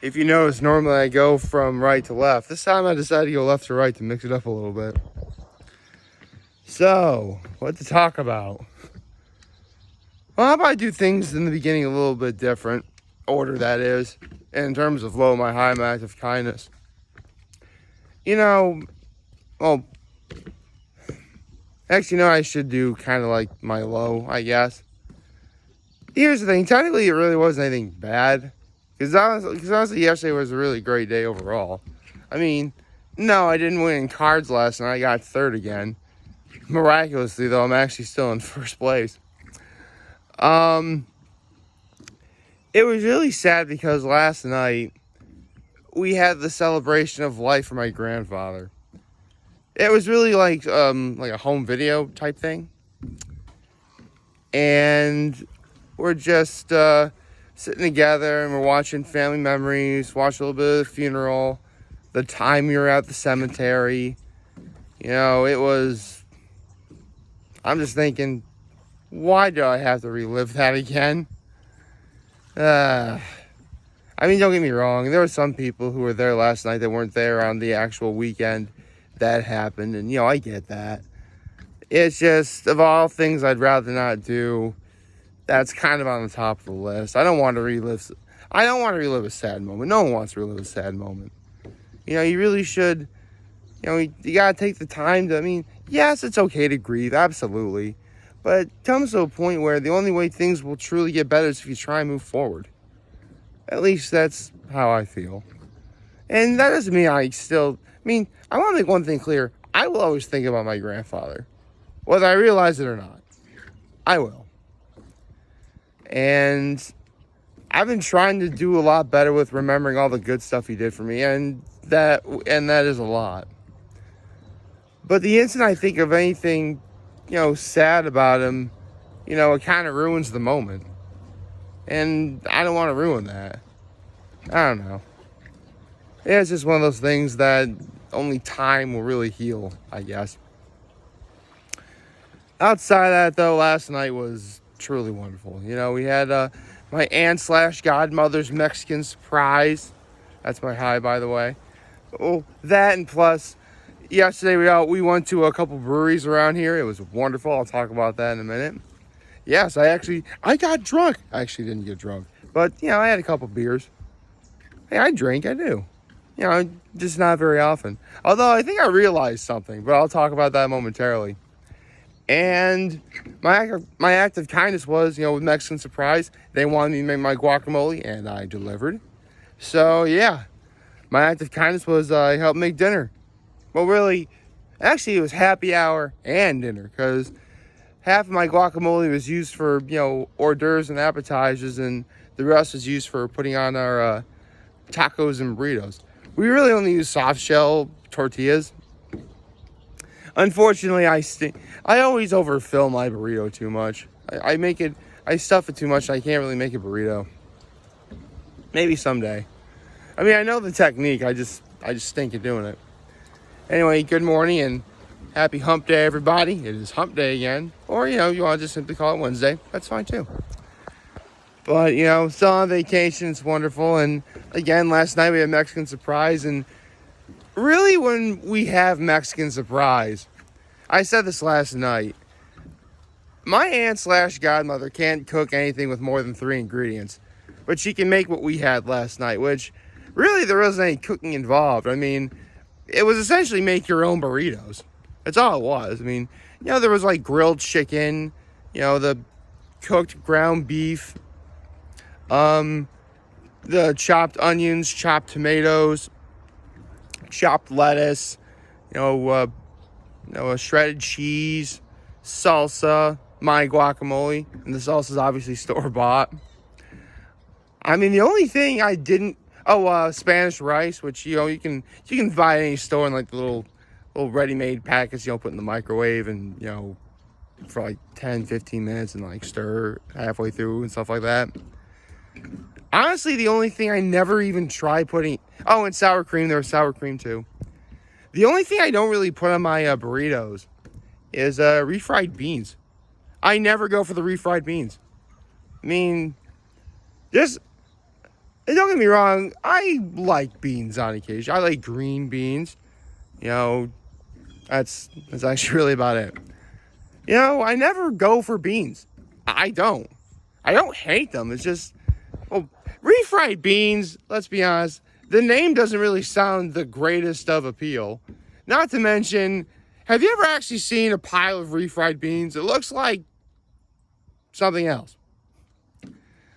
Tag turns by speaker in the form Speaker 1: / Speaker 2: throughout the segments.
Speaker 1: If you notice, normally I go from right to left. This time I decided to go left to right to mix it up a little bit. So, what to talk about? Well, how about I do things in the beginning a little bit different? Order, that is. In terms of low, my high, my act of kindness. You know, well, actually, no, I should do kind of like my low, I guess. Here's the thing. Technically, it really wasn't anything bad. Because honestly, yesterday was a really great day overall. I mean, no, I didn't win in cards last night. I got third again. Miraculously, though, I'm actually still in first place. It was really sad because last night we had the celebration of life for my grandfather. It was really like a home video type thing. And we're just sitting together and we're watching family memories, watch a little bit of the funeral, the time we were at the cemetery. You know, I'm just thinking, why do I have to relive that again? I mean, don't get me wrong. There were some people who were there last night that weren't there on the actual weekend that happened. And, I get that. It's just, of all things I'd rather not do, that's kind of on the top of the list. I don't want to relive a sad moment. No one wants to relive a sad moment. You really should, you got to take the time to, yes, it's okay to grieve, absolutely. But it comes to a point where the only way things will truly get better is if you try and move forward. At least that's how I feel. And that doesn't mean I want to make one thing clear. I will always think about my grandfather. Whether I realize it or not. I will. And I've been trying to do a lot better with remembering all the good stuff he did for me. And that is a lot. But the instant I think of anything, sad about him, it kind of ruins the moment. And I don't want to ruin that. I don't know. It's just one of those things that only time will really heal, I guess. Outside of that, though, last night was truly wonderful. We had my aunt/godmother's Mexican surprise. That's my high, by the way. Oh, that and plus, yesterday we went to a couple breweries around here. It was wonderful. I'll talk about that in a minute. Yes, I got drunk. I actually didn't get drunk. But, I had a couple beers. Hey, I drink. I do. Just not very often. Although I think I realized something, but I'll talk about that momentarily. And my act of kindness was, with Mexican surprise, they wanted me to make my guacamole, and I delivered. So, yeah, my act of kindness was I helped make dinner. Well, really, actually, it was happy hour and dinner, because half of my guacamole was used for, hors d'oeuvres and appetizers, and the rest was used for putting on our tacos and burritos. We really only use soft shell tortillas. Unfortunately, I always overfill my burrito too much. I stuff it too much. I can't really make a burrito. Maybe someday. I know the technique. I just stink at doing it. Anyway, good morning and happy hump day, everybody. It is hump day again. Or, you want to just simply call it Wednesday. That's fine too. But, still on vacation. It's wonderful. And again, last night we had Mexican surprise. And really, when we have Mexican surprise, I said this last night, my aunt/godmother can't cook anything with more than 3 ingredients, but she can make what we had last night, which really there wasn't any cooking involved. It was essentially make your own burritos. That's all it was. There was like grilled chicken, the cooked ground beef, the chopped onions, chopped tomatoes, chopped lettuce, a shredded cheese, salsa, my guacamole, and the salsa is obviously store-bought. The only thing I didn't, Spanish rice, which, you can buy at any store in like the little ready-made packets, put in the microwave and, for like 10, 15 minutes and like stir halfway through and stuff like that. Honestly, the only thing I never even tried putting, and sour cream, there was sour cream too. The only thing I don't really put on my burritos is refried beans. I never go for the refried beans. And don't get me wrong, I like beans on occasion. I like green beans. You know, that's actually really about it. You know, I never go for beans. I don't. I don't hate them. It's just, well, refried beans, let's be honest, the name doesn't really sound the greatest of appeal. Not to mention, have you ever actually seen a pile of refried beans? It looks like something else.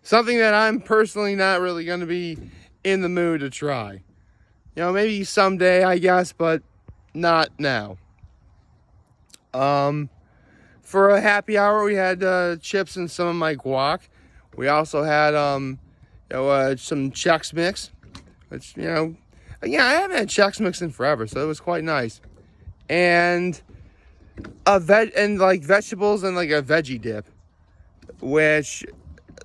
Speaker 1: Something that I'm personally not really going to be in the mood to try. You know, maybe someday, I guess, but not now. For a happy hour, we had chips and some of my guac. We also had some Chex Mix, which, I haven't had Chex Mix in forever, so it was quite nice. And vegetables and like a veggie dip, which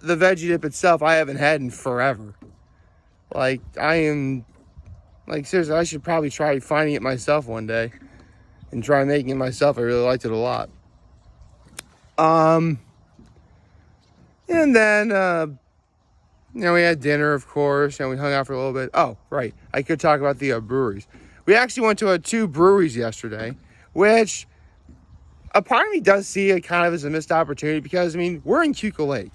Speaker 1: the veggie dip itself I haven't had in forever. Like, seriously, I should probably try finding it myself one day and try making it myself. I really liked it a lot. And then, we had dinner, of course, and we hung out for a little bit. Oh, right. I could talk about the breweries. We actually went to 2 breweries yesterday, which a part of me does see it kind of as a missed opportunity because, we're in Cuca Lake.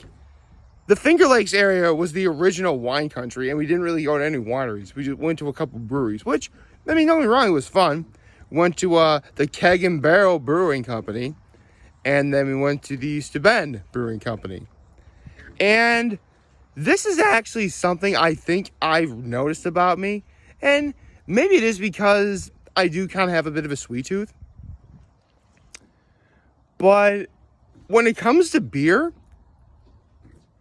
Speaker 1: The Finger Lakes area was the original wine country, and we didn't really go to any wineries. We just went to a couple breweries, which, don't get me wrong, it was fun. Went to the Keg and Barrel Brewing Company, and then we went to the Steuben Brewing Company. And this is actually something I think I've noticed about me, and maybe it is because I do kind of have a bit of a sweet tooth. But when it comes to beer,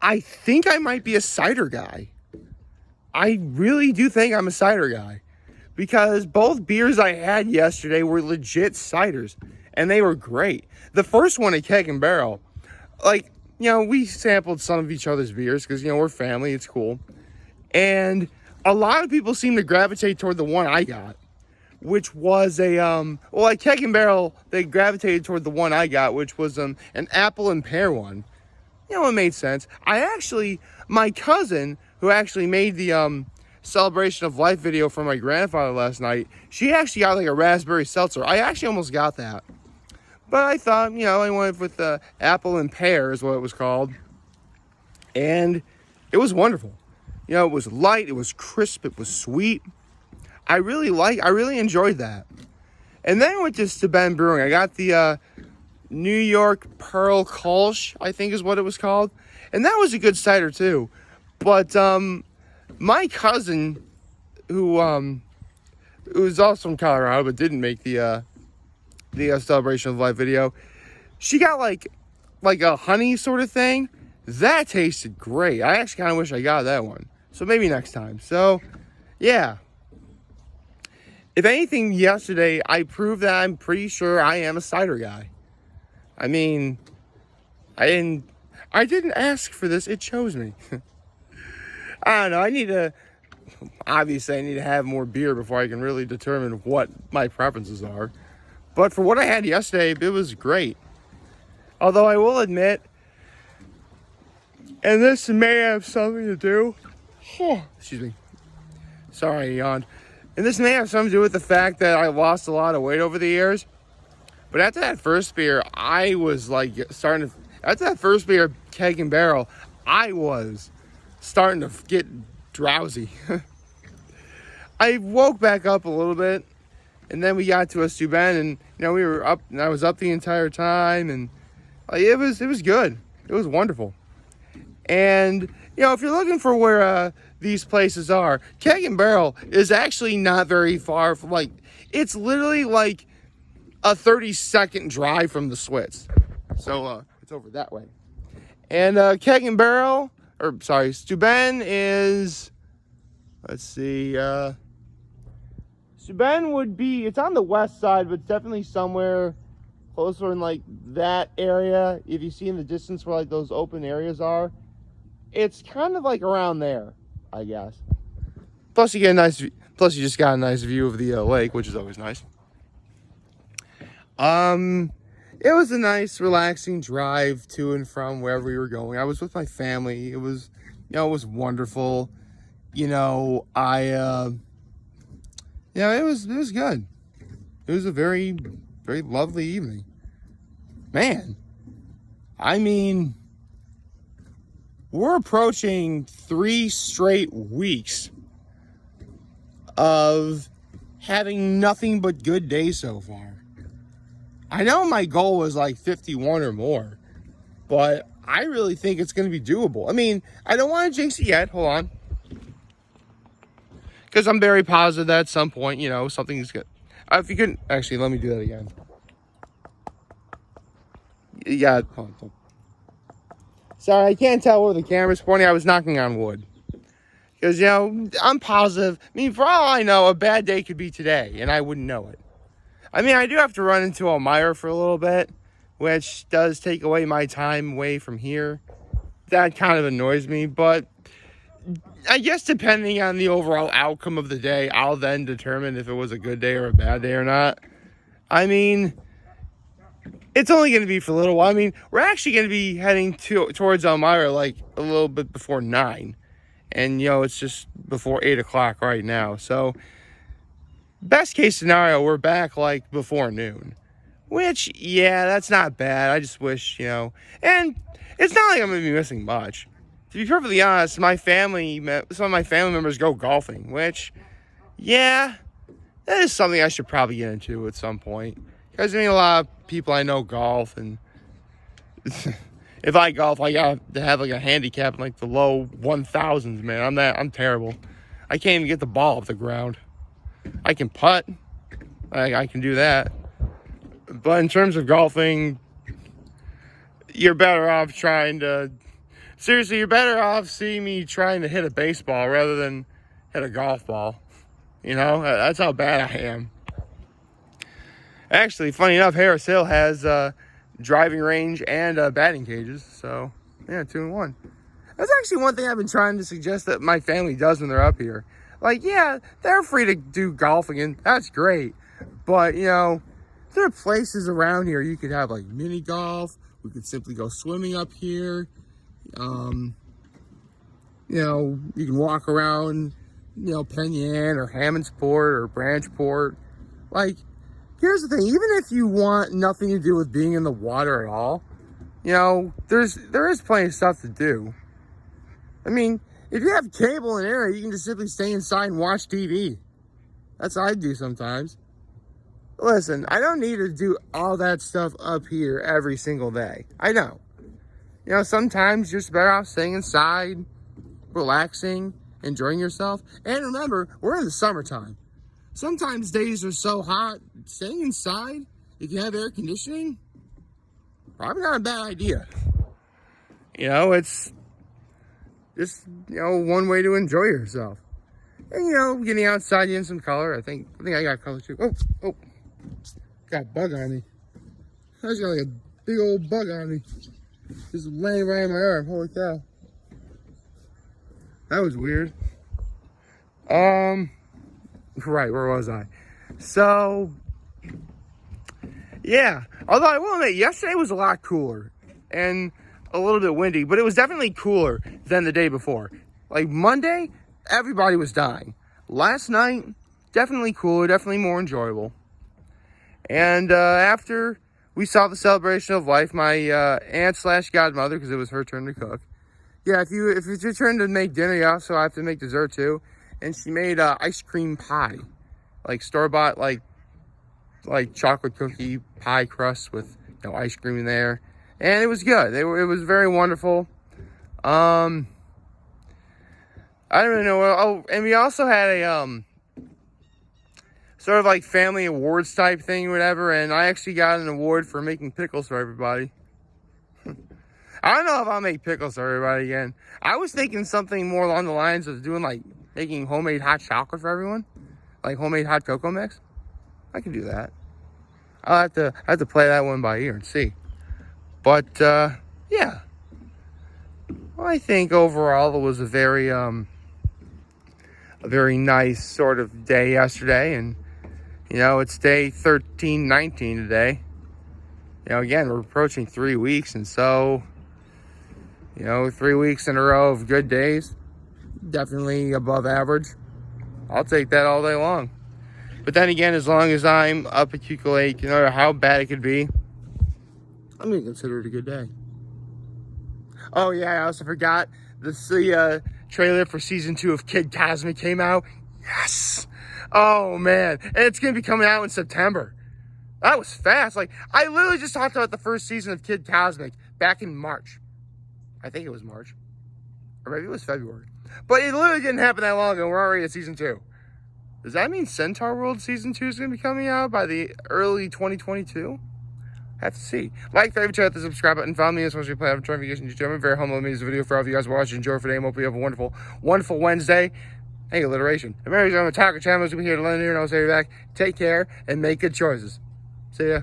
Speaker 1: I think I might be a cider guy. I really do think I'm a cider guy. Because both beers I had yesterday were legit ciders. And they were great. The first one at Keg and Barrel, we sampled some of each other's beers because, we're family, it's cool. And a lot of people seem to gravitate toward the one I got, which was at Keg and Barrel, they gravitated toward the one I got, which was an apple and pear one. It made sense. My cousin, who actually made the celebration of life video for my grandfather last night, she actually got a raspberry seltzer. I actually almost got that. But I thought, I went with the apple and pear is what it was called. And it was wonderful. It was light, it was crisp, it was sweet. I really enjoyed that. And then I went to Steuben Brewing. I got the New York Pearl Kolsch, I think is what it was called. And that was a good cider too. But my cousin, who was also from Colorado but didn't make the celebration of life video, she got like a honey sort of thing. That tasted great. I actually kind of wish I got that one. So maybe next time. So, yeah. If anything, yesterday I proved that I'm pretty sure I am a cider guy. I didn't ask for this, it chose me. I don't know, I need to have more beer before I can really determine what my preferences are. But for what I had yesterday, it was great. Although I will admit, and this may have something to do, excuse me, sorry I yawned. And this may have something to do with the fact that I lost a lot of weight over the years. But after that first beer, after that first beer, Keg and Barrel, I was starting to get drowsy. I woke back up a little bit, and then we got to a Steuben, and, we were up, and I was up the entire time, and it was good. It was wonderful. And, if you're looking for where these places are, Keg and Barrel is actually not very far from, it's literally a 30-second drive from the Switz. So, it's over that way. And Keg and Barrel, Steuben is, Steuben would be, it's on the west side, but it's definitely somewhere closer in that area. If you see in the distance where those open areas are, it's kind of around there, I guess. Plus you just got a nice view of the lake, which is always nice. It was a nice, relaxing drive to and from wherever we were going. I was with my family. It was, it was wonderful. it was good. It was a very, very lovely evening. Man, I mean, we're approaching 3 straight weeks of having nothing but good days so far. I know my goal was like 51 or more, but I really think it's going to be doable. I mean, I don't want to jinx it yet. Hold on. Because I'm very positive that at some point, something's good. If you couldn't, actually, let me do that again. Yeah. Sorry, I can't tell where the camera's pointing. I was knocking on wood. Because, I'm positive. I mean, for all I know, a bad day could be today, and I wouldn't know it. I mean, I do have to run into Elmira for a little bit, which does take away my time away from here. That kind of annoys me, but I guess depending on the overall outcome of the day, I'll then determine if it was a good day or a bad day or not. I mean, it's only going to be for a little while. I mean, we're actually going to be heading towards Elmira like a little bit before 9. And, it's just before 8 o'clock right now. So, best case scenario, we're back like before noon. Which, yeah, that's not bad. I just wish, and it's not like I'm going to be missing much. To be perfectly honest, some of my family members go golfing, which, yeah, that is something I should probably get into at some point. Because, a lot of people I know golf, and if I golf, I got to have like a handicap in like the low 1,000s, man. I'm terrible. I can't even get the ball off the ground. I can putt. I can do that. But in terms of golfing, you're better off you're better off seeing me trying to hit a baseball rather than hit a golf ball. That's how bad I am. Actually, funny enough, Harris Hill has driving range and batting cages. So, yeah, 2 in 1. That's actually one thing I've been trying to suggest that my family does when they're up here. Like, yeah, they're free to do golfing, and that's great. But, there are places around here you could have like mini golf. We could simply go swimming up here. You can walk around, Penn Yan or Hammondsport or Branchport. Like, here's the thing. Even if you want nothing to do with being in the water at all, there is plenty of stuff to do. I mean, if you have cable and internet, you can just simply stay inside and watch TV. That's what I do sometimes. Listen, I don't need to do all that stuff up here every single day. I know. Sometimes you're just better off staying inside, relaxing, enjoying yourself. And remember, we're in the summertime. Sometimes days are so hot, staying inside, if you have air conditioning, probably not a bad idea. It's just, one way to enjoy yourself. And, getting outside, getting some color. I think I got color too. Oh. Got a bug on me. I just got like a big old bug on me. Just laying right in my arm. Holy cow. That was weird. Right, where was I? So, yeah. Although I will admit, yesterday was a lot cooler. And a little bit windy. But it was definitely cooler than the day before. Like Monday, everybody was dying. Last night, definitely cooler. Definitely more enjoyable. And after we saw the celebration of life, my aunt/godmother, because it was her turn to cook. Yeah, if it's your turn to make dinner, you also have to make dessert too. And she made ice cream pie, like store-bought, like chocolate cookie pie crust with ice cream in there, and it was good. It was very wonderful. I don't really know. Oh, and we also had a sort of like family awards type thing, whatever, and I actually got an award for making pickles for everybody. I don't know if I'll make pickles for everybody again. I was thinking something more along the lines of doing like making homemade hot chocolate for everyone, like homemade hot cocoa mix. I could do that. I have to play that one by ear and see. But yeah, well, I think overall it was a very nice sort of day yesterday, and it's day 1319 today. Again, we're approaching 3 weeks, and so 3 weeks in a row of good days. definitely above average. I'll take that all day long. But then again, as long as I'm up at Cuckoo Lake, no matter how bad it could be, I'm going to consider it a good day. Oh, yeah, I also forgot the trailer for season 2 of Kid Cosmic came out. Yes! Oh, man. And it's going to be coming out in September. That was fast. Like, I literally just talked about the first season of Kid Cosmic back in March. I think it was March. Or maybe it was February. But it literally didn't happen that long ago. We're already at season 2. Does that mean Centaur World season 2 is going to be coming out by the early 2022? Have to see. Like, favorite, chat, the subscribe button. Follow me as much as you play. I'm trying to get YouTube. I'm very humble. This video for all of you guys watching. Enjoy for today. Hope you have a wonderful, wonderful Wednesday. Hey, alliteration. Remember, I'm a taco channel. We'll be here to learn here, and I'll say you back. Take care and make good choices. See ya.